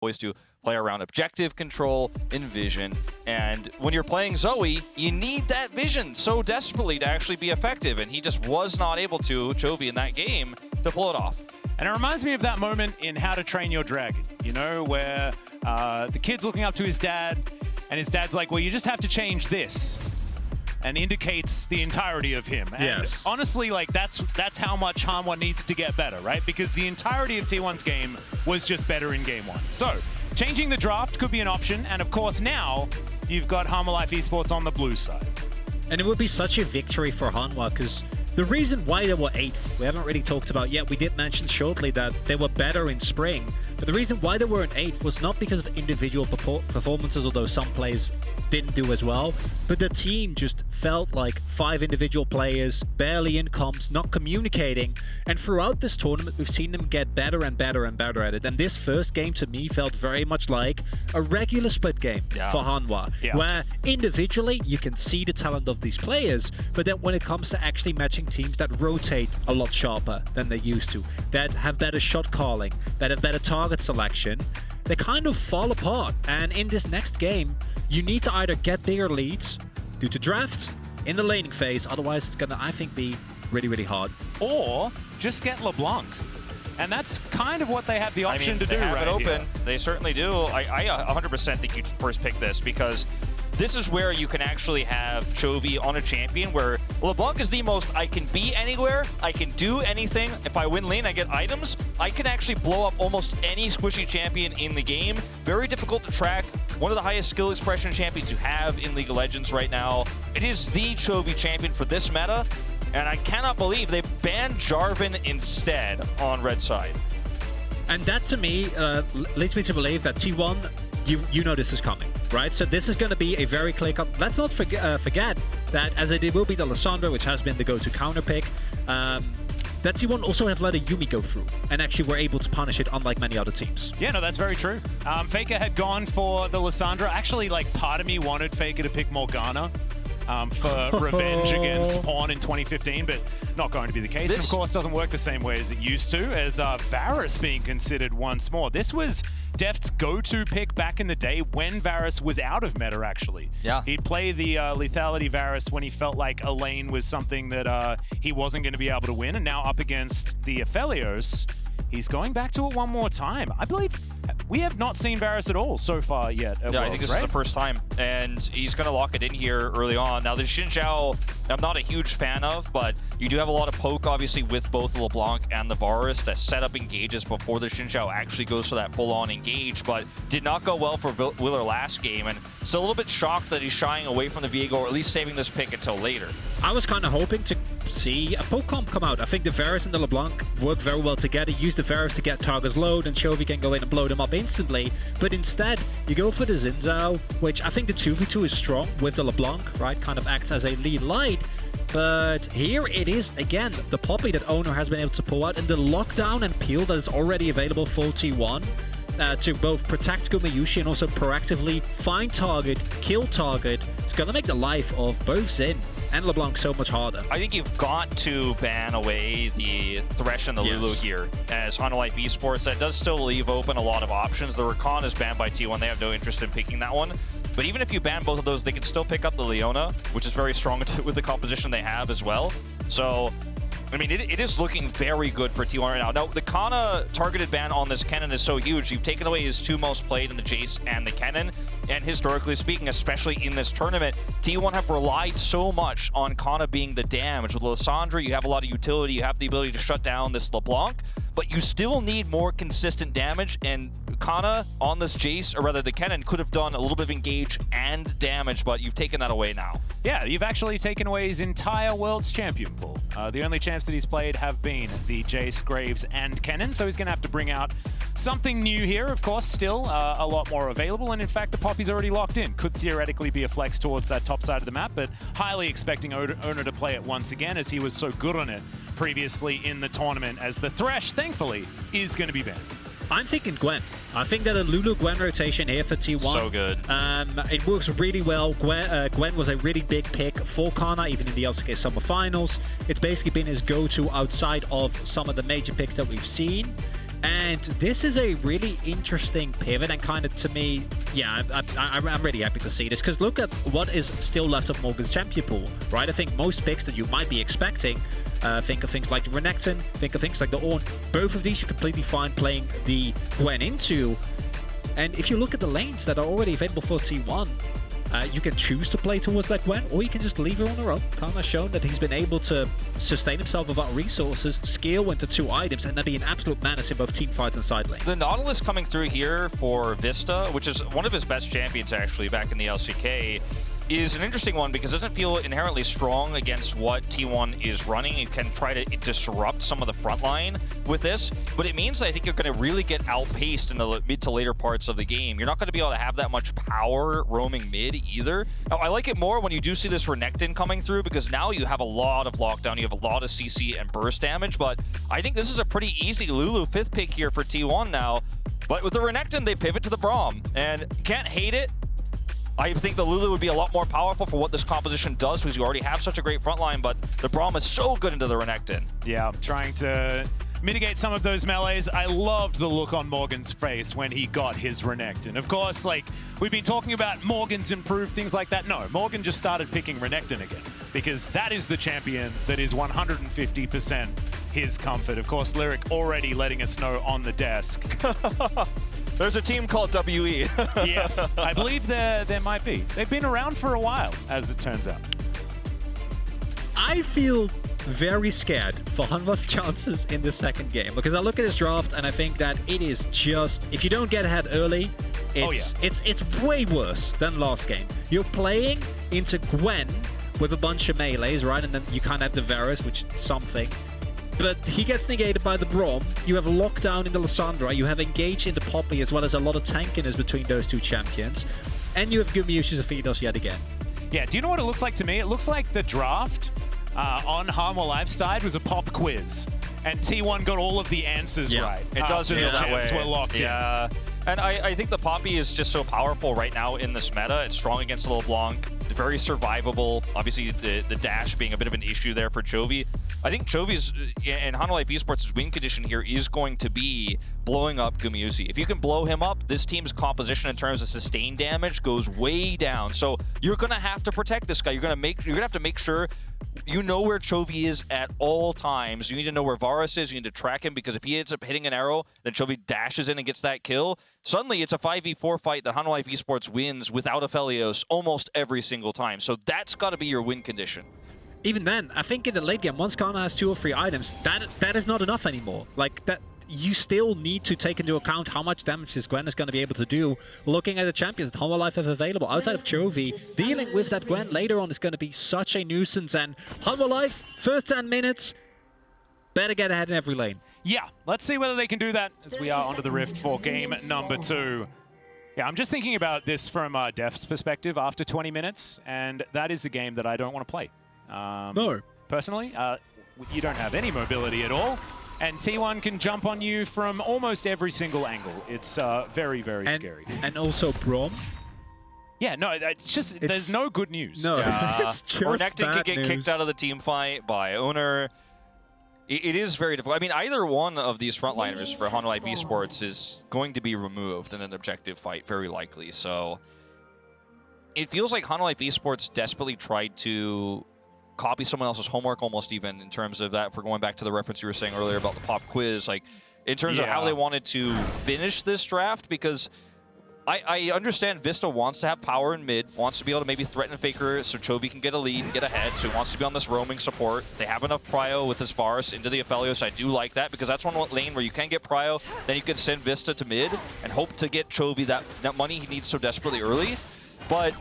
always to play around objective control and vision. And when you're playing Zoe, you need that vision so desperately to actually be effective. And he just was not able to, Chovy, in that game, to pull it off. And it reminds me of that moment in How to Train Your Dragon, you know, where the kid's looking up to his dad, and his dad's like, well, you just have to change this, and indicates the entirety of him. And yes. Honestly, like that's how much Hanwha needs to get better, right? Because the entirety of T1's game was just better in game one. So changing the draft could be an option, and of course now you've got Hanwha Life Esports on the blue side. And it would be such a victory for Hanwha, because the reason why they were 8th, we haven't really talked about yet. We did mention shortly that they were better in spring, but the reason why they were in 8th was not because of individual performances, although some players didn't do as well, but the team just felt like 5 individual players, barely in comps, not communicating, and throughout this tournament we've seen them get better and better and better at it. And this first game to me felt very much like a regular split game for Hanwha, where individually you can see the talent of these players, but then when it comes to actually matching teams that rotate a lot sharper than they used to, that have better shot calling, that have better target selection, they kind of fall apart. And in this next game, you need to either get bigger leads due to draft in the laning phase, otherwise it's gonna, I think, be really, really hard. Or just get LeBlanc. And that's kind of what they have the option to do right right open. here. They certainly do. I 100% think you'd first pick this, because this is where you can actually have Chovy on a champion where LeBlanc is the most I can be anywhere, I can do anything. If I win lane, I get items. I can actually blow up almost any squishy champion in the game. Very difficult to track. One of the highest skill expression champions you have in League of Legends right now. It is the Chovy champion for this meta, and I cannot believe they banned Jarvan instead on red side. And that to me leads me to believe that T1, you know this is coming, right? So this is going to be a very clear cut. Let's not forget that as it will be the Lissandra, which has been the go-to counter pick, that T1 also have let a Yuumi go through and actually were able to punish it, unlike many other teams. Yeah, no, that's very true. Faker had gone for the Lissandra. Actually, like, part of me wanted Faker to pick Morgana for revenge against Pawn in 2015, but not going to be the case. And of course, doesn't work the same way as it used to, as Varus being considered once more. This was Deft's go-to pick back in the day when Varus was out of meta, actually. Yeah. He'd play the lethality Varus when he felt like a lane was something that he wasn't going to be able to win, and now up against the Aphelios, he's going back to it one more time. I believe we have not seen Varus at all so far yet at Yeah, Worlds, I think this right? is the first time, and he's going to lock it in here early on. Now, the Xin Zhao, I'm not a huge fan of, but you do have a lot of poke, obviously, with both the LeBlanc and the Varus to set up engages before the Xin Zhao actually goes for that full-on engage, but did not go well for Willer last game, and so a little bit shocked that he's shying away from the Viego, or at least saving this pick until later. I was kind of hoping to see a poke comp come out. I think the Varus and the LeBlanc work very well together. Use the Varus to get targets low, and Chovy can go in and blow them up instantly. But instead, you go for the Xin Zhao, which I think the 2v2 is strong with the LeBlanc, right? Kind of acts as a lead light. But here it is again, the Poppy that Owner has been able to pull out, and the lockdown and peel that is already available for T1 to both protect Gumayushi and also proactively find target, kill target. It's going to make the life of both Xin and LeBlanc so much harder. I think you've got to ban away the Thresh and the Lulu here as Hanwha Life Esports. That does still leave open a lot of options. The Rakan is banned by T1. They have no interest in picking that one. But even if you ban both of those, they can still pick up the Leona, which is very strong with the composition they have as well. So, I mean, it is looking very good for T1 right now. Now, the Kana targeted ban on this Kennen is so huge. You've taken away his 2 most played in the Jace and the Kennen. And historically speaking, especially in this tournament, T1 have relied so much on Kana being the damage. With Lissandra, you have a lot of utility. You have the ability to shut down this LeBlanc. But you still need more consistent damage, and Kana on this Jace, or rather the Kennen, could have done a little bit of engage and damage, but you've taken that away now. Yeah, you've actually taken away his entire World's Champion pool. The only champs that he's played have been the Jace, Graves, and Kennen, so he's going to have to bring out something new here. Of course, still a lot more available, and in fact, the Poppy's already locked in. Could theoretically be a flex towards that top side of the map, but highly expecting Owner to play it once again, as he was so good on it previously in the tournament, as the Thresh, thankfully, is going to be banned. I'm thinking Gwen. I think that a Lulu-Gwen rotation here for T1. So good. It works really well. Gwen was a really big pick for Kana, even in the LCK Summer Finals. It's basically been his go-to outside of some of the major picks that we've seen. And And this is a really interesting pivot, and kind of, to me, yeah, I'm really happy to see this, because look at what is still left of Morgan's champion pool, right? I think most picks that you might be expecting, think of things like the Renekton, think of things like the Ornn. Both of these you're completely fine playing the Gwen into. And if you look at the lanes that are already available for T1, you can choose to play towards that Gwen, or you can just leave her on her own. Karma's shown that he's been able to sustain himself without resources, scale into 2 items, and then be an absolute menace in both team fights and side lane. The Nautilus coming through here for Vista, which is one of his best champions actually back in the LCK, is an interesting one because it doesn't feel inherently strong against what T1 is running. You can try to disrupt some of the front line with this, but it means that I think you're going to really get outpaced in the mid to later parts of the game. You're not going to be able to have that much power roaming mid either. Now, I like it more when you do see this Renekton coming through, because now you have a lot of lockdown, you have a lot of CC and burst damage, but I think this is a pretty easy Lulu 5th pick here for T1 now. But with the Renekton, they pivot to the Braum, and you can't hate it. I think the Lulu would be a lot more powerful for what this composition does, because you already have such a great front line, but the Braum is so good into the Renekton. Yeah, trying to mitigate some of those melees. I loved the look on Morgan's face when he got his Renekton. Of course, like, we've been talking about Morgan's improved, things like that. No, Morgan just started picking Renekton again, because that is the champion that is 150% his comfort. Of course, Lyric already letting us know on the desk. There's a team called WE. Yes, I believe there might be. They've been around for a while, as it turns out. I feel very scared for Hanwha's chances in the second game, because I look at his draft and I think that it is just, if you don't get ahead early, it's way worse than last game. You're playing into Gwen with a bunch of melees, right? And then you kind of have the Varus, which is something. But he gets negated by the Braum. You have lockdown in the Lissandra. You have engage in the Poppy, as well as a lot of tankiness between those 2 champions. And you have Gumiush's Aphidos yet again. Yeah, do you know what it looks like to me? It looks like the draft on Hanwha Live's side was a pop quiz, and T1 got all of the answers right. It does feel that way. Were locked in. And I think the Poppy is just so powerful right now in this meta. It's strong against LeBlanc, very survivable. Obviously, the dash being a bit of an issue there for Chovy. I think Chovy's and Hanwha Esports' win condition here is going to be blowing up Gumiusi. If you can blow him up, this team's composition in terms of sustained damage goes way down. So you're gonna have to protect this guy. You're gonna have to make sure you know where Chovy is at all times. You need to know where Varus is. You need to track him, because if he ends up hitting an arrow, then Chovy dashes in and gets that kill. Suddenly, it's a 5v4 fight that Hanwha Esports wins without Aphelios almost every single time. So that's got to be your win condition. Even then, I think in the late game, once Karma has 2 or 3 items, that is not enough anymore. Like, that, you still need to take into account how much damage this Gwen is going to be able to do. Looking at the champions that Hanwha Life have available outside of Chovy, dealing with that Gwen later on is going to be such a nuisance. And Hanwha Life, first 10 minutes, better get ahead in every lane. Yeah, let's see whether they can do that as we are onto the Rift for game number 2. Yeah, I'm just thinking about this from Def's perspective after 20 minutes, and that is a game that I don't want to play. No. Personally, you don't have any mobility at all, and T1 can jump on you from almost every single angle. It's very, very scary. And also Braum. Yeah, no, there's no good news. No, it's just Renekton could get kicked out of the team fight by Owner. It is very difficult. I mean, either one of these frontliners for Hanwha Esports is going to be removed in an objective fight, very likely. So it feels like Hanwha Esports desperately tried to copy someone else's homework, almost even in terms of that. For going back to the reference you were saying earlier about the pop quiz, like in terms of how they wanted to finish this draft, because I understand Vista wants to have power in mid, wants to be able to maybe threaten Faker so Chovy can get a lead and get ahead, so he wants to be on this roaming support. They have enough prio with this Varus into the Aphelios. I do like that, because that's one lane where you can get prio, then you can send Vista to mid and hope to get Chovy that money he needs so desperately early. But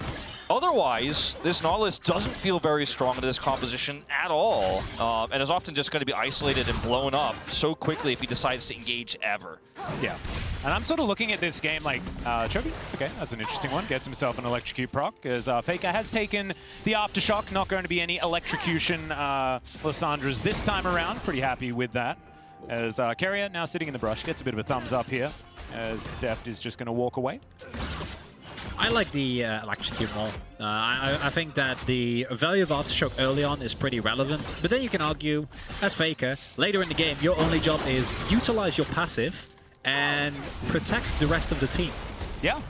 otherwise, this Nautilus doesn't feel very strong into this composition at all, and is often just going to be isolated and blown up so quickly if he decides to engage ever. Yeah. And I'm sort of looking at this game like, Chovy, okay, that's an interesting one. Gets himself an Electrocute proc, as Faker has taken the Aftershock. Not going to be any Electrocution Lysandras this time around. Pretty happy with that. As Carrier now sitting in the brush, gets a bit of a thumbs up here, as Deft is just going to walk away. I like the Electrocute more. I think that the value of Aftershock early on is pretty relevant, but then you can argue, as Faker, later in the game, your only job is utilize your passive and protect the rest of the team. Yeah.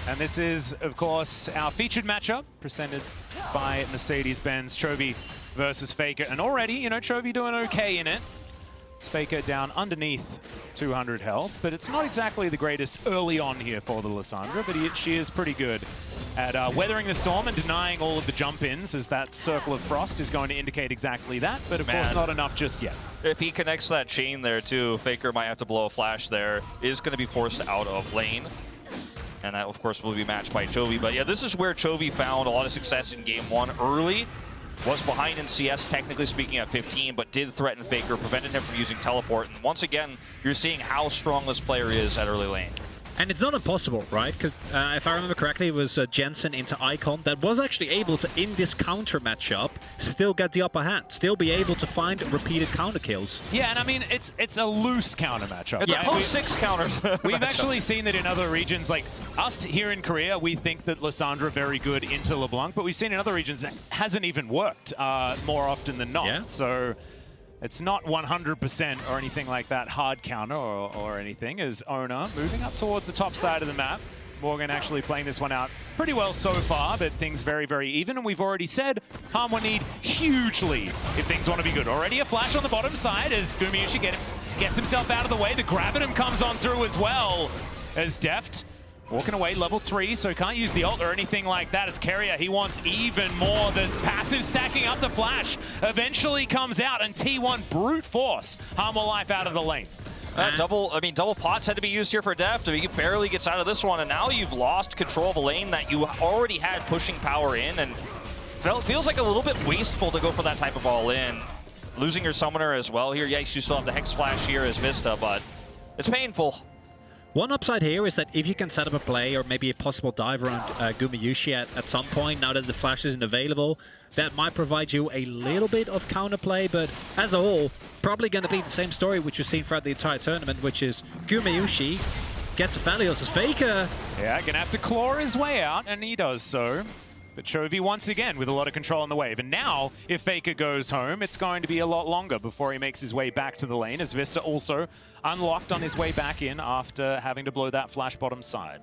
And this is, of course, our featured matchup presented by Mercedes-Benz. Chovy versus Faker. And already, you know, Chovy doing okay in it. It's Faker down underneath 200 health, but it's not exactly the greatest early on here for the Lissandra, but she is pretty good at weathering the storm and denying all of the jump-ins, as that Circle of Frost is going to indicate exactly that, but of course not enough just yet. If he connects that chain there too, Faker might have to blow a flash there, is going to be forced out of lane. And that, of course, will be matched by Chovy. But yeah, this is where Chovy found a lot of success in Game 1 early. Was behind in CS, technically speaking, at 15, but did threaten Faker, prevented him from using teleport. And once again, you're seeing how strong this player is at early lane. And it's not impossible, right? Because if I remember correctly, it was Jensen into Icon that was actually able to, in this counter matchup, still get the upper hand, still be able to find repeated counter kills. Yeah, and I mean, it's a loose counter matchup. It's a post-6 counter. We've actually seen that in other regions, like us here in Korea, we think that Lissandra very good into LeBlanc, but we've seen in other regions that hasn't even worked more often than not. Yeah. So it's not 100% or anything like that hard counter or anything, as Owner moving up towards the top side of the map. Morgan actually playing this one out pretty well so far, but things very, very even. And we've already said Hanwha need huge leads if things want to be good. Already a flash on the bottom side as Gumayushi gets himself out of the way. The Gravitum comes on through as well as Deft walking away level 3, so can't use the ult or anything like that. It's Carrier. He wants even more. The passive stacking up the flash eventually comes out, and T1 brute force Hanwha Life out of the lane. Double pots had to be used here for Deft. He barely gets out of this one, and now you've lost control of a lane that you already had pushing power in, and feels like a little bit wasteful to go for that type of all-in. Losing your summoner as well here. Yes, you still have the Hex Flash here as Vista, but it's painful. One upside here is that if you can set up a play or maybe a possible dive around Gumayushi at some point, now that the flash isn't available, that might provide you a little bit of counterplay, but as a whole, probably going to be the same story which you've seen throughout the entire tournament, which is Gumayushi gets Aphelios as Faker. Yeah, gonna have to claw his way out, and he does so. But Chovy once again with a lot of control on the wave. And now, if Faker goes home, it's going to be a lot longer before he makes his way back to the lane, as Vista also unlocked on his way back in after having to blow that flash bottom side.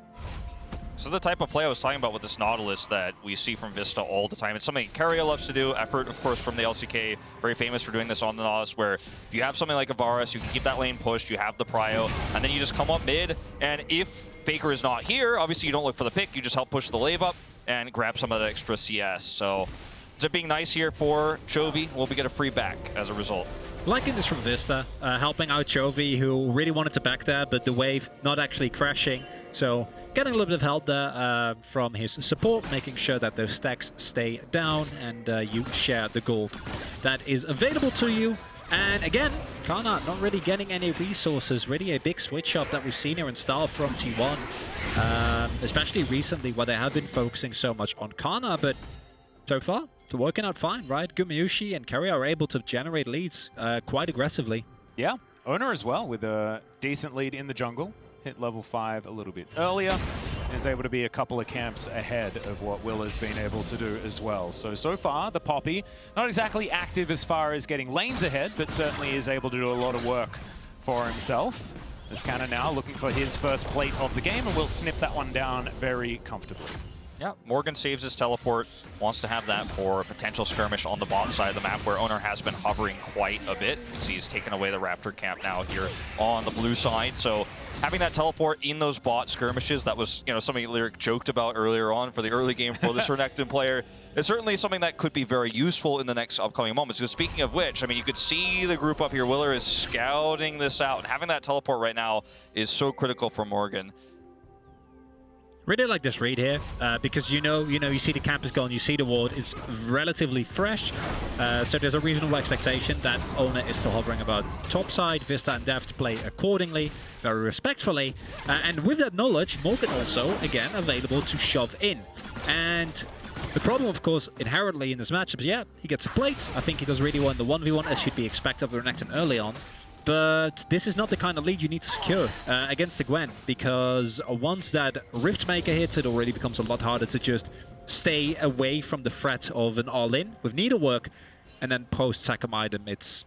So the type of play I was talking about with this Nautilus that we see from Vista all the time. It's something Carrier loves to do. Effort, of course, from the LCK, very famous for doing this on the Nautilus, where if you have something like a Varus, you can keep that lane pushed, you have the prio, and then you just come up mid, and if Faker is not here, obviously you don't look for the pick, you just help push the wave up and grab some of that extra CS. So it's being nice here for Chovy. Will we get a free back as a result? Liking this from Vista, helping out Chovy, who really wanted to back there, but the wave not actually crashing. So getting a little bit of help there from his support, making sure that those stacks stay down and you share the gold that is available to you. And again, Kana not really getting any resources. Really a big switch up that we've seen here in style from T1. Especially recently where they have been focusing so much on Kana, but so far, it's working out fine, right? Gumayushi and Carrier are able to generate leads quite aggressively. Yeah, Owner as well with a decent lead in the jungle. Hit level 5 a little bit earlier. Is able to be a couple of camps ahead of what Will has been able to do as well. So far, the Poppy, not exactly active as far as getting lanes ahead, but certainly is able to do a lot of work for himself. As Cannon now looking for his first plate of the game, and will snip that one down very comfortably. Yeah, Morgan saves his teleport, wants to have that for a potential skirmish on the bot side of the map where Owner has been hovering quite a bit. You see he's taken away the Raptor camp now here on the blue side. So having that teleport in those bot skirmishes, that was, you know, something Lyric joked about earlier on for the early game for this Renekton player. It's certainly something that could be very useful in the next upcoming moments. Because speaking of which, I mean, you could see the group up here. Willer is scouting this out, and having that teleport right now is so critical for Morgan. Really like this read here, because you see the camp is gone, you see the ward, it's relatively fresh, so there's a reasonable expectation that Owner is still hovering about top side. Vista and Deft play accordingly, very respectfully, and with that knowledge, Morgan also, again, available to shove in. And the problem, of course, inherently in this matchup is, yeah, he gets a plate. I think he does really well in the 1v1, as should be expected of the Renekton early on. But this is not the kind of lead you need to secure against the Gwen, because once that Riftmaker hits, it already becomes a lot harder to just stay away from the threat of an all-in with needlework, and then post-Saccum item, it's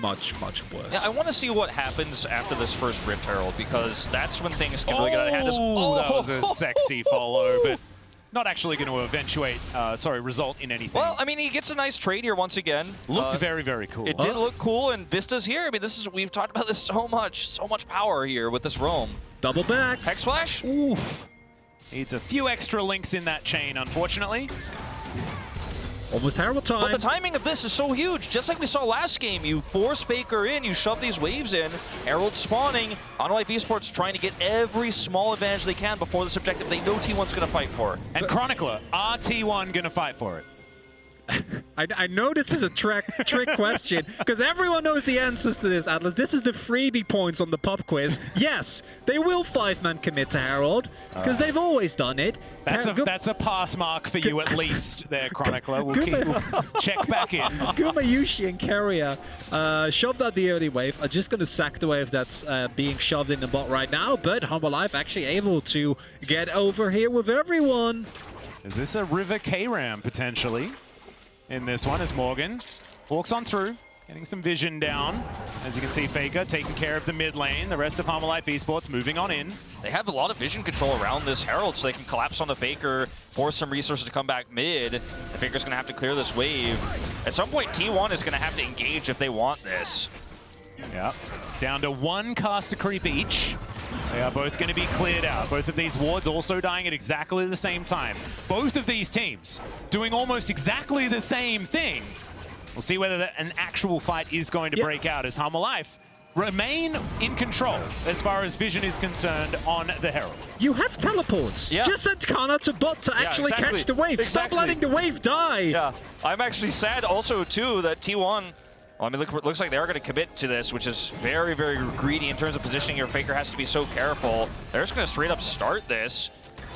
much, much worse. Yeah, I want to see what happens after this first Rift Herald, because that's when things can really get out of hand. That was a sexy follow, but not actually going to eventuate, result in anything. Well, I mean, he gets a nice trade here once again. Looked very, very cool. It did look cool, and Vista's here. I mean, we've talked about this so much power here with this roam. Double backs. Hex Flash? Oof. Needs a few extra links in that chain, unfortunately. Almost Herald time. But the timing of this is so huge. Just like we saw last game, you force Faker in, you shove these waves in, Herald spawning, Hanwha Esports trying to get every small advantage they can before this objective they know T1's going to fight for. And Chronicler, are T1 going to fight for it? I know this is a trick question, because everyone knows the answers to this, Atlas. This is the freebie points on the pop quiz. Yes, they will 5-man commit to Herald, because they've always done it. That's a pass mark for you at least there, Chronicler. We'll check back in. Gumayushi and Keria shoved out the early wave. Are just going to sack the wave that's being shoved in the bot right now, but Hanwha Life actually able to get over here with everyone. Is this a River K-Ram, potentially? In this one, as Morgan walks on through, getting some vision down. As you can see, Faker taking care of the mid lane. The rest of Hanwha Esports moving on in. They have a lot of vision control around this Herald, so they can collapse on the Faker, force some resources to come back mid. The Faker's going to have to clear this wave. At some point, T1 is going to have to engage if they want this. Yeah, down to one caster creep each. They are both going to be cleared out. Both of these wards also dying at exactly the same time. Both of these teams doing almost exactly the same thing. We'll see whether an actual fight is going to break out as Hanwha Life remain in control as far as vision is concerned on the Herald. You have teleports. Yeah. Just send Kana to bot to actually catch the wave. Stop Exactly. letting the wave die. Yeah, I'm actually sad also, too, that T1... Well, I mean, looks like they're going to commit to this, which is very, very greedy in terms of positioning. Your Faker has to be so careful. They're just going to straight up start this.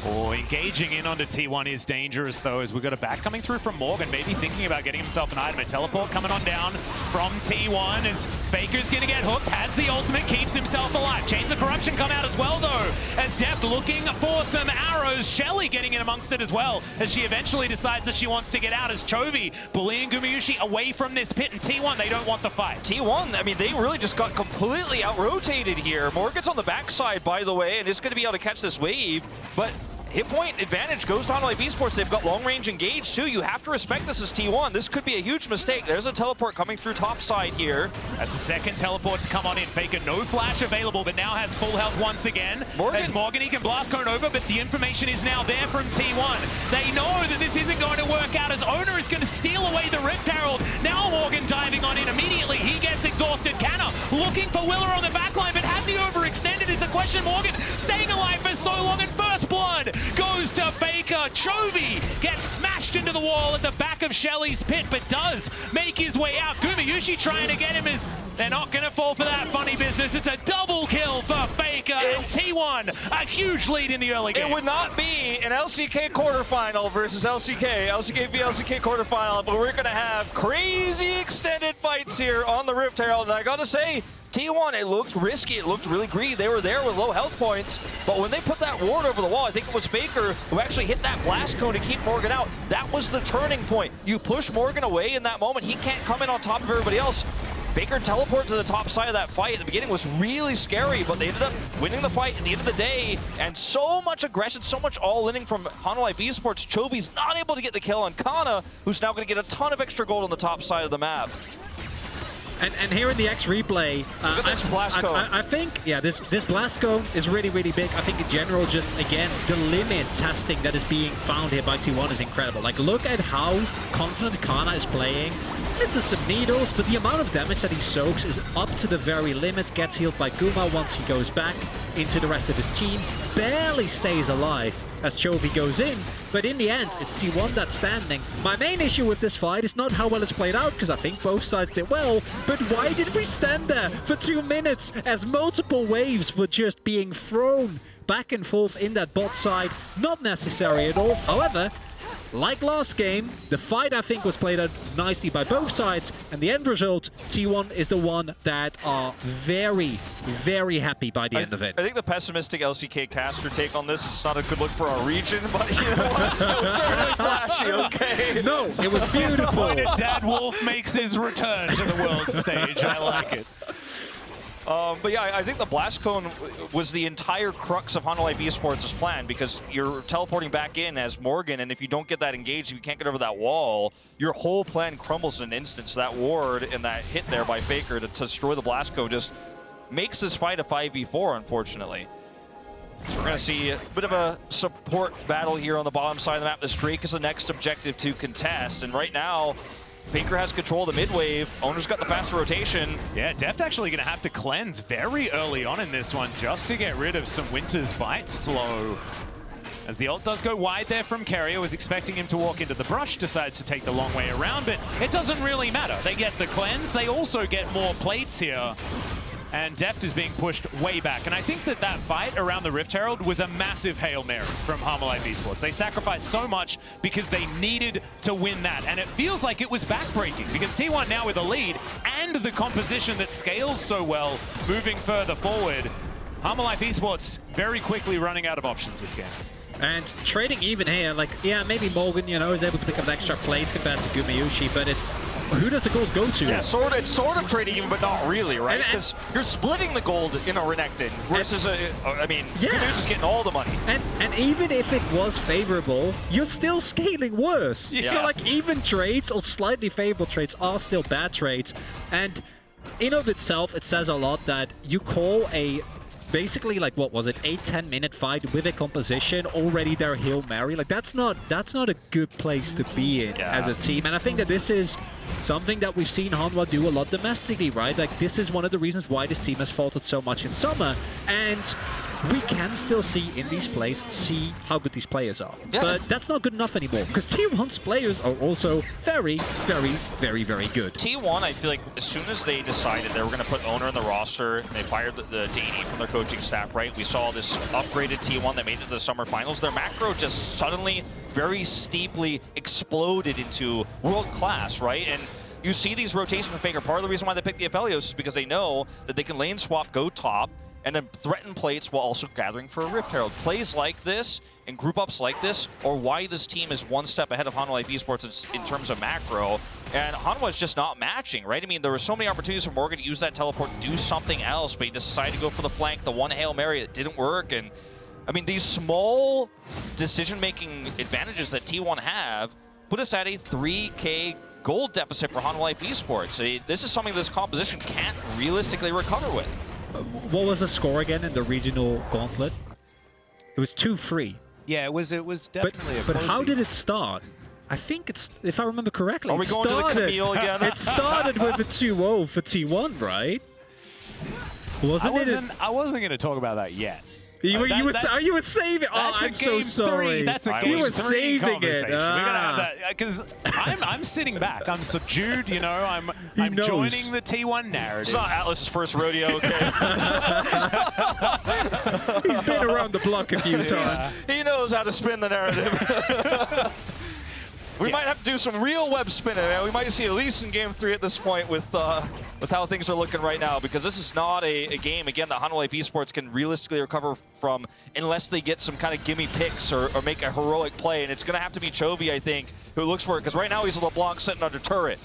Oh, engaging in onto T1 is dangerous, though, as we've got a back coming through from Morgan, maybe thinking about getting himself an item. A teleport coming on down from T1 as Faker's going to get hooked, has the ultimate, keeps himself alive. Chains of Corruption come out as well, though, as Deft looking for some arrows. Shelly getting in amongst it as well, as she eventually decides that she wants to get out, as Chovy bullying Gumayushi away from this pit, and T1, they don't want the fight. T1, I mean, they really just got completely out-rotated here. Morgan's on the backside, by the way, and is going to be able to catch this wave, but hit point advantage goes to Hanwha Esports. They've got long range engaged too. You have to respect this as T1. This could be a huge mistake. There's a teleport coming through top side here. That's the second teleport to come on in. Faker, no flash available, but now has full health once again. As Morgan, he can blast cone over, but the information is now there from T1. They know that this isn't going to work out, as Owner is going to steal away the Rift Herald. Now Morgan diving on in immediately. He gets exhausted. Canna looking for Willer on the backline, but has he overextended? It's a question. Morgan staying alive for so long, and first blood goes to Faker. Chovy gets smashed into the wall at the back of Shelly's pit, but does make his way out. Gumayushi trying to get him, as they're not going to fall for that funny business. It's a double kill for Faker, and T1 a huge lead in the early game. It would not be an LCK quarterfinal versus LCK v LCK quarterfinal, but we're going to have crazy extended fights here on the Rift Herald, and I got to say, T1, it looked risky, it looked really greedy. They were there with low health points, but when they put that ward over the wall, I think it was Faker who actually hit that blast cone to keep Morgan out. That was the turning point. You push Morgan away in that moment, he can't come in on top of everybody else. Faker teleport to the top side of that fight at the beginning was really scary, but they ended up winning the fight at the end of the day, and so much aggression, so much all-inning from Hanwha Esports. Chovy's not able to get the kill on Kana, who's now going to get a ton of extra gold on the top side of the map. And here in the X replay, I think, yeah, this blast cone is really, really big. I think in general, just again, the limit testing that is being found here by T1 is incredible. Like, look at how confident Kana is playing. Misses some needles, but the amount of damage that he soaks is up to the very limit. Gets healed by Guma once he goes back into the rest of his team. Barely stays alive as Chovy goes in, but in the end, it's T1 that's standing. My main issue with this fight is not how well it's played out, because I think both sides did well, but why did we stand there for 2 minutes as multiple waves were just being thrown back and forth in that bot side? Not necessary at all. However, like last game, the fight I think was played out nicely by both sides, and the end result, T1 is the one that are very, very happy by the end of it. I think the pessimistic LCK caster take on this is not a good look for our region, but you know what? It was certainly flashy, okay? No, it was beautiful. Disappointed Dad Wolf makes his return to the world stage. I like it. But yeah, I think the Blast Cone was the entire crux of Hanwha Esports' plan, because you're teleporting back in as Morgan, and if you don't get that engaged, if you can't get over that wall, your whole plan crumbles in an instant. So that ward and that hit there by Faker to destroy the Blast Cone just makes this fight a 5v4, unfortunately. So we're going to see a bit of a support battle here on the bottom side of the map. This Drake is the next objective to contest, and right now, Faker has control of the mid wave. Owner's got the faster rotation. Yeah, Deft actually going to have to cleanse very early on in this one just to get rid of some Winter's Bite slow. As the ult does go wide there from Carrier, was expecting him to walk into the brush, decides to take the long way around, but it doesn't really matter. They get the cleanse, they also get more plates here. And Deft is being pushed way back. And I think that that fight around the Rift Herald was a massive Hail Mary from Hanwha Esports. They sacrificed so much because they needed to win that. And it feels like it was backbreaking because T1 now with a lead and the composition that scales so well moving further forward. Hanwha Esports very quickly running out of options this game. And trading even here, like, yeah, maybe Morgan, you know, is able to pick up extra plates compared to Gumayushi, but it's, who does the gold go to? Yeah, sort of trading even, but not really, right? Because you're splitting the gold in a Renekton versus, I mean, yeah. Gumayushi's getting all the money. And even if it was favorable, you're still scaling worse. Yeah. So, like, even trades or slightly favorable trades are still bad trades. And in of itself, it says a lot that you call a basically, like, what was it, 8-10 minute fight with a composition already their Hail Mary. Like, that's not a good place to be in as a team. And I think that this is something that we've seen Hanwha do a lot domestically, right? Like, this is one of the reasons why this team has faltered so much in summer. And we can still see in these plays, how good these players are. Yeah. But that's not good enough anymore, because T1's players are also very, very, very, very good. T1, I feel like as soon as they decided they were going to put Owner in the roster, they fired the DD from their coaching staff, right? We saw this upgraded T1 that made it to the summer finals. Their macro just suddenly, very steeply exploded into world class, right? And you see these rotations from Faker. Part of the reason why they picked the Aphelios is because they know that they can lane swap, go top, and then threaten plates while also gathering for a Rift Herald. Plays like this and group ups like this are why this team is one step ahead of Hanwha Esports in terms of macro. And Hanwha is just not matching, right? I mean, there were so many opportunities for Morgan to use that teleport to do something else, but he decided to go for the flank, the one Hail Mary that didn't work. And I mean, these small decision-making advantages that T1 have put us at a 3K gold deficit for Hanwha Esports. This is something this composition can't realistically recover with. What was the score again in the regional gauntlet? It was 2-3. Yeah, it was definitely But how did it start? I think it's, if I remember correctly, Are we going to the Camille again? It started with a 2-0 for T1, right? I wasn't going to talk about that yet. You were saving. Oh, I'm so sorry. That's a you were game 3 saving conversation. it. We're gonna have that because I'm sitting back. I'm subdued. You know, I'm joining the T1 narrative. It's not Atlas's first rodeo, okay? He's been around the block a few times. He knows how to spin the narrative. We might have to do some real web spinning, man. We might see at least in Game 3 at this point with how things are looking right now, because this is not a game, again, that Hanwha Esports can realistically recover from unless they get some kind of gimme picks or make a heroic play, and it's going to have to be Chovy, I think, who looks for it, because right now he's a LeBlanc sitting under turret.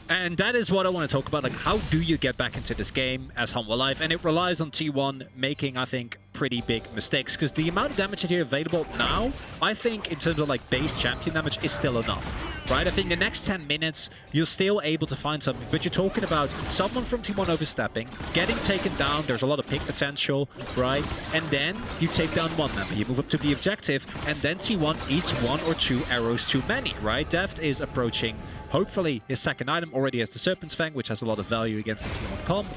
And that is what I want to talk about, like, how do you get back into this game as Hanwha Live? And it relies on T1 making, I think, pretty big mistakes, because the amount of damage that are available now, I think, in terms of, like, base champion damage, is still enough, right? I think the next 10 minutes, you're still able to find something, but you're talking about someone from T1 overstepping, getting taken down, there's a lot of pick potential, right? And then you take down one member, you move up to the objective, and then T1 eats 1 or 2 arrows too many, right? Deft is approaching, hopefully, his second item already has the Serpent's Fang, which has a lot of value against the T1 comp.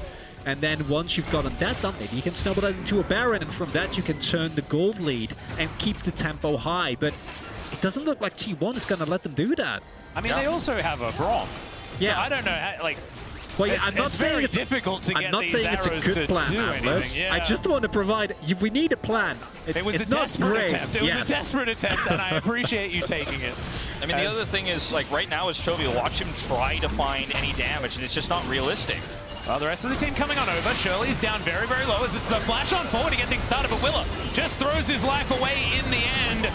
And then once you've gotten that done, maybe you can snowball that into a Baron, and from that you can turn the gold lead and keep the tempo high. But it doesn't look like T1 is going to let them do that. I mean, they also have a Braum. Yeah. So I don't know, how, like, Well, yeah, I'm not it's saying very it's difficult to I'm get not these saying it's a arrows good to plan, do Atlas. anything. Yeah. I just want to provide. We need a plan. It was it's a not desperate great. attempt. It was a desperate attempt, and I appreciate you taking it. I mean, the other thing is, like, right now is Chovy, watch him try to find any damage, and it's just not realistic. Well, the rest of the team coming on over. Shirley's down very, very low as it's the flash on forward to get things started, but Willa just throws his life away in the end.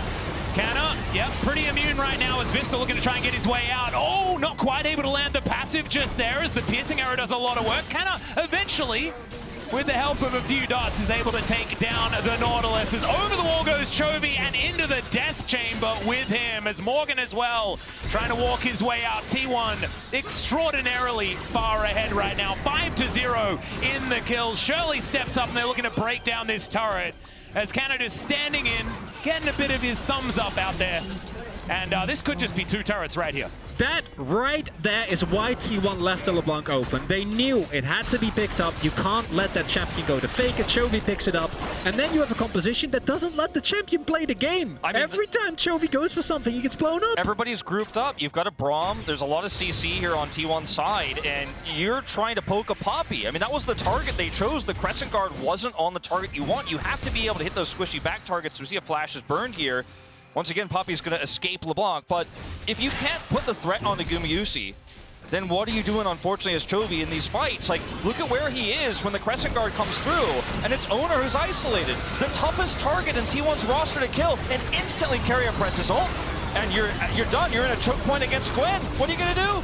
Canna, yep, pretty immune right now as Vista looking to try and get his way out. Oh, not quite able to land the passive just there as the piercing arrow does a lot of work. Canna eventually, with the help of a few dots, is able to take down the Nautilus as over the wall goes Chovy and into the death chamber with him as Morgan as well trying to walk his way out. T1 extraordinarily far ahead right now, 5-0 in the kills. Shirley steps up and they're looking to break down this turret as Canada's standing in, getting a bit of his thumbs up out there. And this could just be 2 turrets right here. That right there is why T1 left the LeBlanc open. They knew it had to be picked up. You can't let that champion go to fake it. Chovy picks it up. And then you have a composition that doesn't let the champion play the game. I mean, every time Chovy goes for something, he gets blown up. Everybody's grouped up. You've got a Braum. There's a lot of CC here on T1's side, and you're trying to poke a Poppy. I mean, that was the target they chose. The Crescent Guard wasn't on the target you want. You have to be able to hit those squishy back targets. We see a flash is burned here. Once again, Poppy's going to escape LeBlanc, but if you can't put the threat onto Gumayusi, then what are you doing, unfortunately, as Chovy in these fights? Like, look at where he is when the Crescent Guard comes through, and it's Owner who's isolated. The toughest target in T1's roster to kill, and instantly Carrier presses ult, and you're done. You're in a choke point against Gwen. What are you going to do?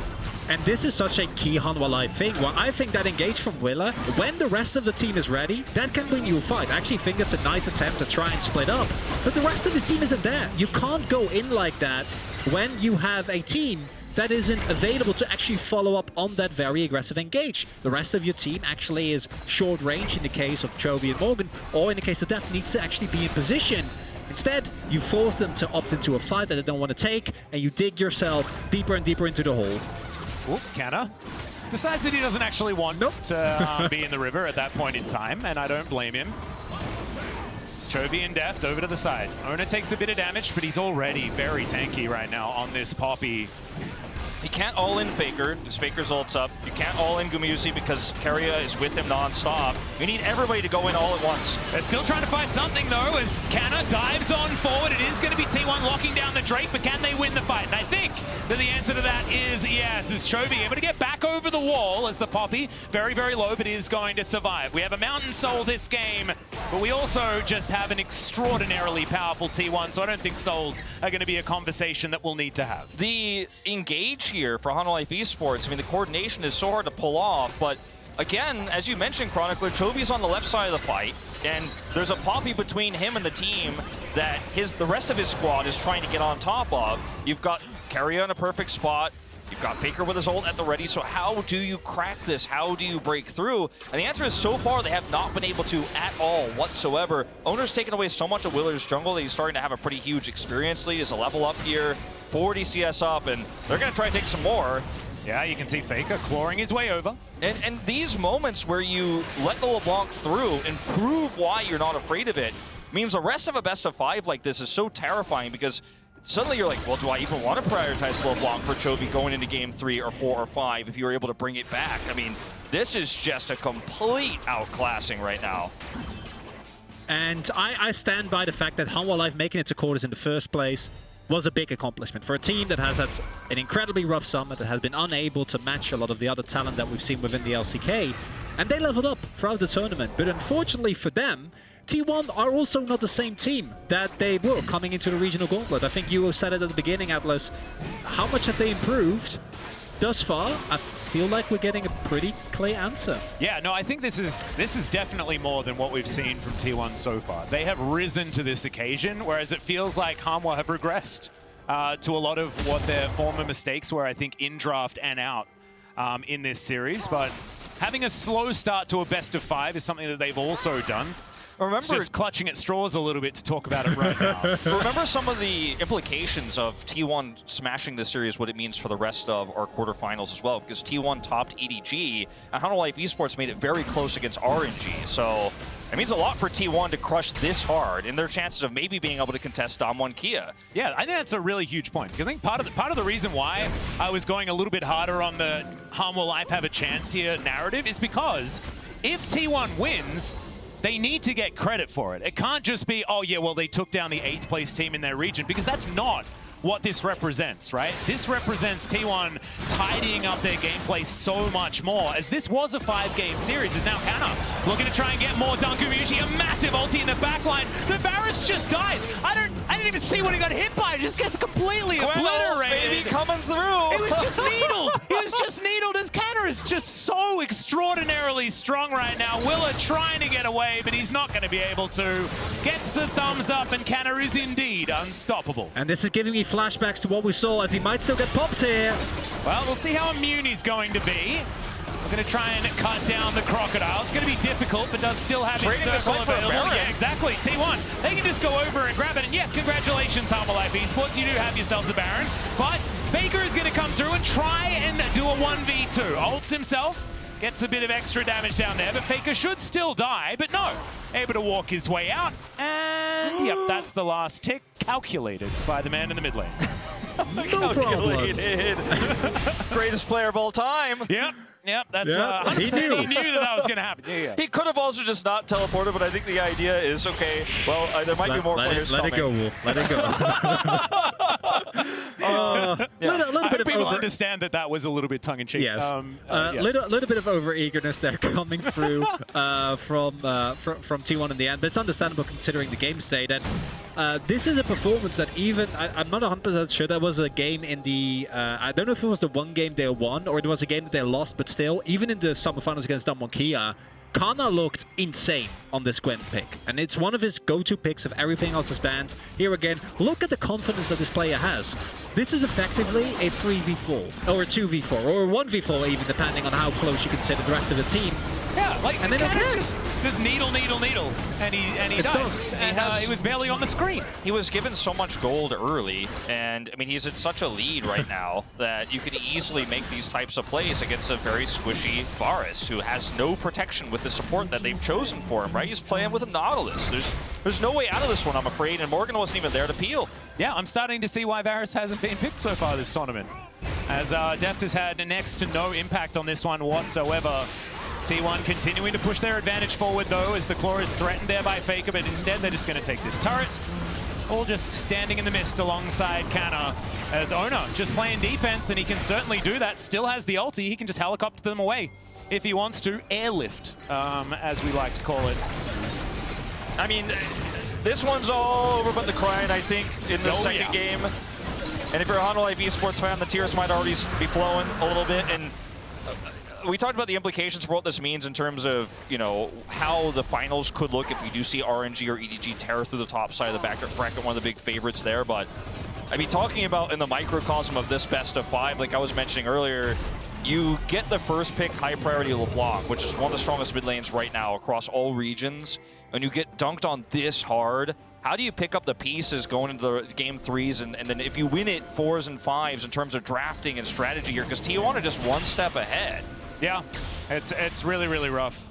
And this is such a key Hanwha Live thing. Well, I think that engage from Willa, when the rest of the team is ready, that can win you a fight. I actually think it's a nice attempt to try and split up. But the rest of his team isn't there. You can't go in like that when you have a team that isn't available to actually follow up on that very aggressive engage. The rest of your team actually is short range in the case of Chovy and Morgan, or in the case of Def needs to actually be in position. Instead, you force them to opt into a fight that they don't want to take, and you dig yourself deeper and deeper into the hole. Oop, Canna decides that he doesn't actually want to be in the river at that point in time, and I don't blame him. It's Chovy and Deft over to the side. Owner takes a bit of damage, but he's already very tanky right now on this Poppy. He can't all-in Faker. His Faker's ult's up. You can't all-in Gumayusi because Keria is with him non-stop. You need everybody to go in all at once. They're still trying to find something, though, as Canna dives on forward. It is going to be T1 locking down the Drake, but can they win the fight? And I think that the answer to that is yes, as Chovy able to get back over the wall as the Poppy, very, very low, but is going to survive. We have a Mountain Soul this game, but we also just have an extraordinarily powerful T1, so I don't think Souls are going to be a conversation that we'll need to have. The engage here for Hanwha Esports, I mean, the coordination is so hard to pull off, but again, as you mentioned, Chronicler, Chovy's on the left side of the fight, and there's a Poppy between him and the team that the rest of his squad is trying to get on top of. You've got Keria in a perfect spot. You've got Faker with his ult at the ready, so how do you crack this? How do you break through? And the answer is, so far, they have not been able to at all whatsoever. Owner's taken away so much of Willer's jungle that he's starting to have a pretty huge experience lead. Is a level up here, 40 CS up, and they're going to try to take some more. Yeah, you can see Faker clawing his way over. And these moments where you let the LeBlanc through and prove why you're not afraid of it means the rest of a best of 5 like this is so terrifying, because suddenly you're like, well, do I even want to prioritize LeBlanc for Chovy going into game 3 or 4 or 5 if you were able to bring it back? I mean, this is just a complete outclassing right now. And I stand by the fact that Hanwha Live making it to quarters in the first place was a big accomplishment for a team that has had an incredibly rough summer, that has been unable to match a lot of the other talent that we've seen within the LCK. And they leveled up throughout the tournament. But unfortunately for them, T1 are also not the same team that they were coming into the regional gauntlet. I think you said it at the beginning, Atlas. How much have they improved thus far? I feel like we're getting a pretty clear answer. Yeah, no, I think this is definitely more than what we've seen from T1 so far. They have risen to this occasion, whereas it feels like Hanwha have regressed to a lot of what their former mistakes were, I think, in draft and out in this series. But having a slow start to a best of 5 is something that they've also done. It's just clutching at straws a little bit to talk about it right now. Remember some of the implications of T1 smashing this series, what it means for the rest of our quarterfinals as well, because T1 topped EDG, and Hanwha Esports made it very close against RNG. So It means a lot for T1 to crush this hard in their chances of maybe being able to contest Dom1 Kia. Yeah, I think that's a really huge point. Because I think part of the reason why I was going a little bit harder on the Hanwha Life have a chance here narrative is because if T1 wins, they need to get credit for it. It can't just be, oh yeah, well they took down the 8th place team in their region, because that's not what this represents, right? This represents T1 tidying up their gameplay so much more, as this was a 5-game series. Is now Canna looking to try and get more Dunku Mushi, a massive ulti in the backline. The Varus just dies. I didn't even see what he got hit by. It just gets completely obliterated. Baby coming through. It was just needled. He was just needled, as Canna is just so extraordinarily strong right now. Willa trying to get away, but he's not going to be able to. Gets the thumbs up, and Canna is indeed unstoppable. And this is giving me flashbacks to what we saw, as he might still get popped here. Well, we'll see how immune he's going to be. We're going to try and cut down the Crocodile. It's going to be difficult, but does still have his circle available. Yeah, exactly. T1, they can just go over and grab it. And yes, congratulations, Hanwha Life Esports. You do have yourselves a Baron. But Faker is going to come through and try and do a 1v2. Ults himself. Gets a bit of extra damage down there, but Faker should still die, but no. Able to walk his way out, and yep, that's the last tick, calculated by the man in the mid lane. No problem. Greatest player of all time. Yep, that's 100%. He knew that was going to happen. Yeah. He could have also just not teleported, but I think the idea is, okay, well, there might be more players coming. Let it go, Wolf. Let it go. Little bit of people understand that was a little bit tongue-in-cheek. Yes. Yes. Little bit of over-eagerness there coming through from T1 in the end, but it's understandable considering the game state. And this is a performance that even, I'm not 100% sure, that was a game in the, I don't know if it was the one game they won or it was a game that they lost, but still, even in the summer finals against Dom1 Kia, Kana looked insane on this Gwen pick, and it's one of his go-to picks if everything else is banned. Here again, look at the confidence that this player has. This is effectively a 3v4, or a 2v4, or a 1v4 even, depending on how close you consider the rest of the team. Yeah, like, and then just needle, and he does. And he was barely on the screen. He was given so much gold early, and I mean, he's in such a lead right now that you could easily make these types of plays against a very squishy Varus, who has no protection with the support that they've chosen for him, right? He's playing with a Nautilus. There's no way out of this one, I'm afraid, and Morgan wasn't even there to peel. Yeah, I'm starting to see why Varus hasn't been picked so far this tournament, as Deft has had next to no impact on this one whatsoever. T1 continuing to push their advantage forward, though, as the Claw is threatened there by Faker, but instead they're just going to take this turret. All just standing in the mist alongside Canna, as Ona just playing defense, and he can certainly do that. Still has the ulti. He can just helicopter them away if he wants to. Airlift, as we like to call it. I mean, this one's all over but the crying, I think, in the second game. And if you're a Hanwha Life Esports fan, the tears might already be flowing a little bit. And we talked about the implications for what this means in terms of, you know, how the finals could look if we do see RNG or EDG tear through the top side of the bracket, one of the big favorites there. But I mean, talking about in the microcosm of this best of 5, like I was mentioning earlier, you get the first pick high priority LeBlanc, which is one of the strongest mid lanes right now across all regions, and you get dunked on this hard. How do you pick up the pieces going into the game 3s, and then if you win it 4s and 5s in terms of drafting and strategy here, because T1 are just one step ahead. Yeah, it's really, really rough.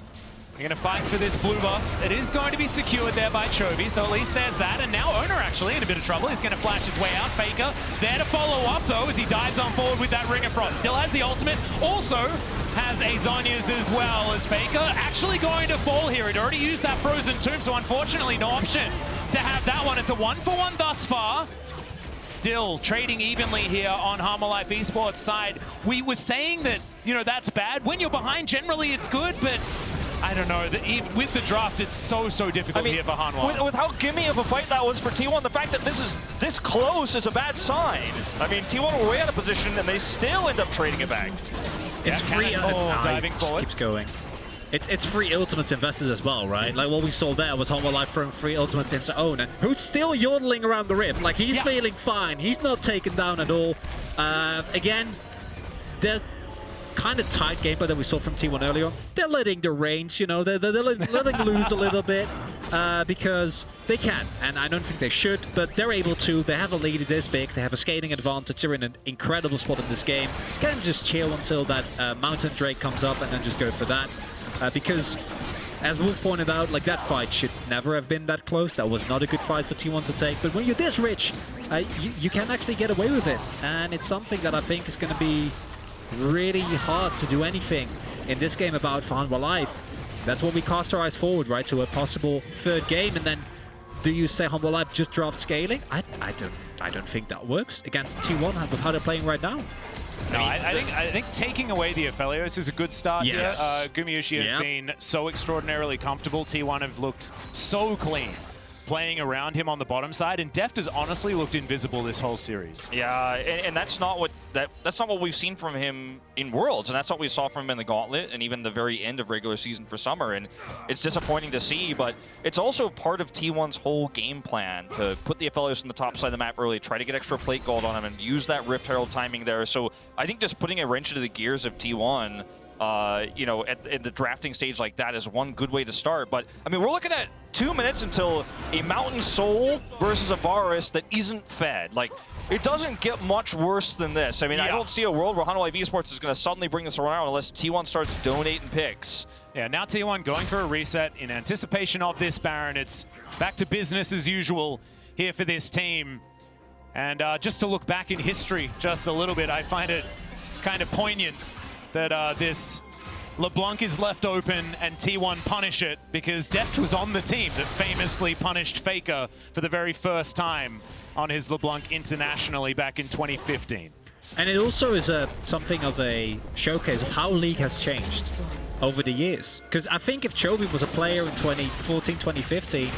They're going to fight for this blue buff. It is going to be secured there by Chovy, so at least there's that. And now Ona actually in a bit of trouble. He's going to flash his way out. Faker there to follow up, though, as he dives on forward with that Ring of Frost. Still has the ultimate. Also has a Zhonya's as well, as Faker actually going to fall here. He'd already used that Frozen Tomb, so unfortunately no option to have that one. It's a 1-for-1 thus far. Still trading evenly here on Hanwha Life Esports side. We were saying that, you know, that's bad. When you're behind, generally it's good, but I don't know. With the draft, it's so difficult here for Hanwha. With how gimme of a fight that was for T1, the fact that this is this close is a bad sign. I mean, T1 were way out of position, and they still end up trading it back. It's free. Diving forward. Keeps going. It's free ultimates invested as well, right? Like what we saw there was Hanwha Life throwing free ultimates into Ona, who's still yodeling around the rift. Like, he's feeling fine. He's not taken down at all. Again, there's kind of tight gameplay that we saw from T1 earlier. They're letting the range, you know, they're letting loose a little bit because they can, and I don't think they should, but they're able to. They have a lead this big. They have a skating advantage. They're in an incredible spot in this game. Can just chill until that Mountain Drake comes up and then just go for that. Because as Wolf pointed out, like, that fight should never have been that close. That was not a good fight for T1 to take. But when you're this rich, you can actually get away with it. And it's something that I think is going to be really hard to do anything in this game about for Hanwha Life. That's when we cast our eyes forward, right, to a possible third game. And then do you say Hanwha Life just draft scaling? I don't think that works against T1 with how they're playing right now. No, I think taking away the Aphelios is a good start here. Gumayusi has been so extraordinarily comfortable. T1 have looked so clean playing around him on the bottom side, and Deft has honestly looked invisible this whole series. Yeah, and that's not what we've seen from him in Worlds, and that's what we saw from him in the Gauntlet and even the very end of regular season for Summer, and it's disappointing to see, but it's also part of T1's whole game plan to put the Aphelios on the top side of the map early, try to get extra plate gold on him, and use that Rift Herald timing there. So I think just putting a wrench into the gears of T1 you know, at the drafting stage like that is one good way to start. But, I mean, we're looking at 2 minutes until a Mountain Soul versus a Varus that isn't fed. Like, it doesn't get much worse than this. I mean, I don't see a world where Hanwha Esports is going to suddenly bring this around unless T1 starts donating picks. Yeah, now T1 going for a reset in anticipation of this Baron. It's back to business as usual here for this team. And just to look back in history just a little bit, I find it kind of poignant that this LeBlanc is left open and T1 punish it, because Deft was on the team that famously punished Faker for the very first time on his LeBlanc internationally back in 2015. And it also is something of a showcase of how League has changed over the years. Because I think if Chovy was a player in 2014, 2015,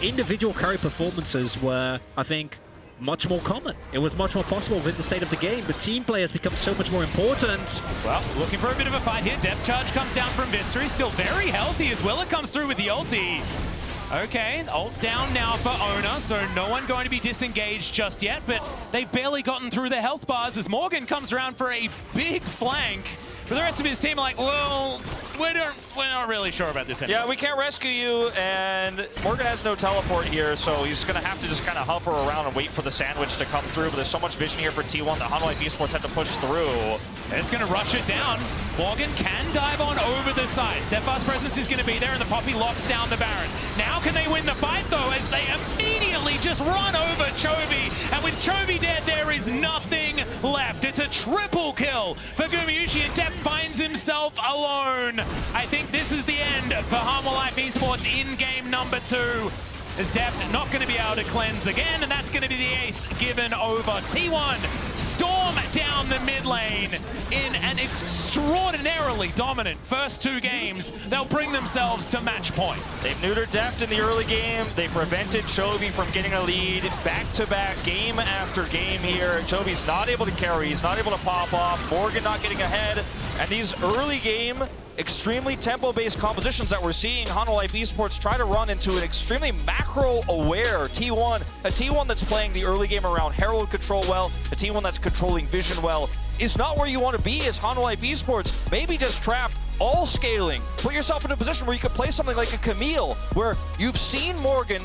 individual carry performances were, I think, much more common. It was much more possible within the state of the game, but team play has become so much more important. Well, looking for a bit of a fight here. Depth charge comes down from Vistor. He's still very healthy as well. It comes through with the ulti. Okay, ult down now for Ona, so no one going to be disengaged just yet, but they've barely gotten through the health bars as Morgan comes around for a big flank. But the rest of his team are like, well, we're not really sure about this anymore. Yeah, we can't rescue you, and Morgan has no teleport here, so he's going to have to just kind of hover around and wait for the sandwich to come through. But there's so much vision here for T1 that Hanwha Esports had to push through. And it's going to rush it down. Morgan can dive on over the side. Steadfast presence is going to be there, and the Poppy locks down the Baron. Now can they win the fight, though, as they immediately just run over Chovy. And with Chovy dead, there is nothing left. It's a triple kill for Gumayusi, and Dep finds himself alone. I think this is the end for Hanwha Esports in game number 2. As Deft not going to be able to cleanse again, and that's going to be the ace given over. T1 storm down the mid lane in an extraordinarily dominant first 2 games. They'll bring themselves to match point. They've neutered Deft in the early game. They prevented Chovy from getting a lead back-to-back game after game here. Chovy's not able to carry. He's not able to pop off. Morgan not getting ahead. And these early game, extremely tempo-based compositions that we're seeing Hanwha Esports try to run into an extremely macro-aware T1. A T1 that's playing the early game around Herald control well, a T1 that's controlling vision well, is not where you want to be as Hanwha Esports. Maybe just draft all scaling. Put yourself in a position where you could play something like a Camille, where you've seen Morgan